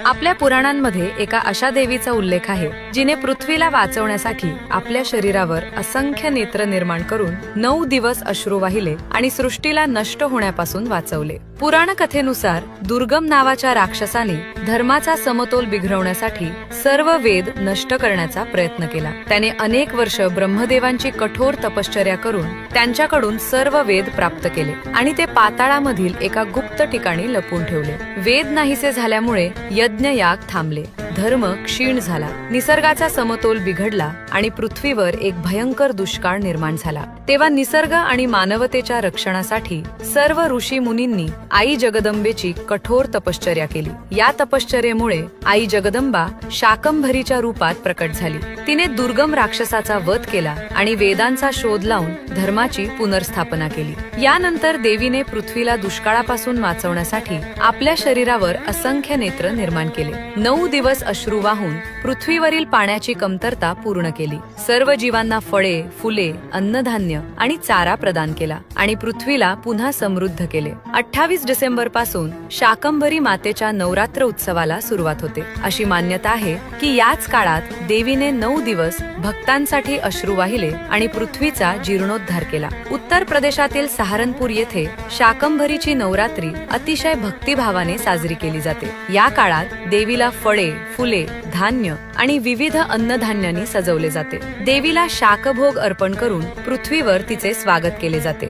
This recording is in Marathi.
आपल्या पुराणांमध्ये एका अशा देवीचा उल्लेख आहे जिने पृथ्वीला वाचवण्यासाठी आपल्या शरीरावर असंख्य नेत्र निर्माण करून 9 दिवस अश्रू वाहिले आणि सृष्टीला नष्ट होण्यापासून वाचवले। पुराण कथेनुसार दुर्गम नावाच्या राक्षसाने धर्माचा समतोल बिघडवण्यासाठी सर्व वेद नष्ट करण्याचा प्रयत्न केला। त्याने अनेक वर्ष ब्रह्मदेवांची कठोर तपश्चर्या करून त्यांच्याकडून सर्व वेद प्राप्त केले आणि ते पाताळामधील एका गुप्त ठिकाणी लपून ठेवले। वेद नाहीसे झाल्यामुळे यज्ञ याग थांबले, धर्म क्षीण झाला, निसर्गाचा समतोल बिघडला आणि पृथ्वीवर एक भयंकर दुष्काळ निर्माण झाला। तेव्हा निसर्ग आणि मानवतेच्या रक्षणासाठी सर्व ऋषी मुनींनी आई जगदंबेची कठोर तपश्चर्या केली। या तपश्चर्येमुळे आई जगदंबा शाकंभरीच्या रूपात प्रकट झाली। तिने दुर्गम राक्षसाचा वध केला आणि वेदांचा शोध लावून धर्माची पुनर्स्थापना केली। यानंतर देवीने पृथ्वीला दुष्काळापासून वाचवण्यासाठी आपल्या शरीरावर असंख्य नेत्र निर्माण केले। 9 दिवस अश्रू वाहून पृथ्वीवरील पाण्याची कमतरता पूर्ण केली। सर्व जीवांना फळे, फुले, अन्नधान्य आणि चारा प्रदान केला आणि पृथ्वीला पुन्हा समृद्ध केले। 28 डिसेंबर पासून शाकंभरी मातेच्या नवरात्र उत्सवाला सुरुवात होते। अशी मान्यता आहे की याच काळात देवीने 9 दिवस भक्तांसाठी अश्रू वाहिले आणि पृथ्वीचा जीर्णोद्धार केला। उत्तर प्रदेशातील सहारनपूर येथे शाकंभरीची नवरात्री अतिशय भक्तिभावाने साजरी केली जाते। या काळात देवीला फळे, फुले, धान्य आणि विविध अन्नधान्यांनी सजवले जाते। देवीला शाकभोग अर्पण करून पृथ्वीवर तिचे स्वागत केले जाते।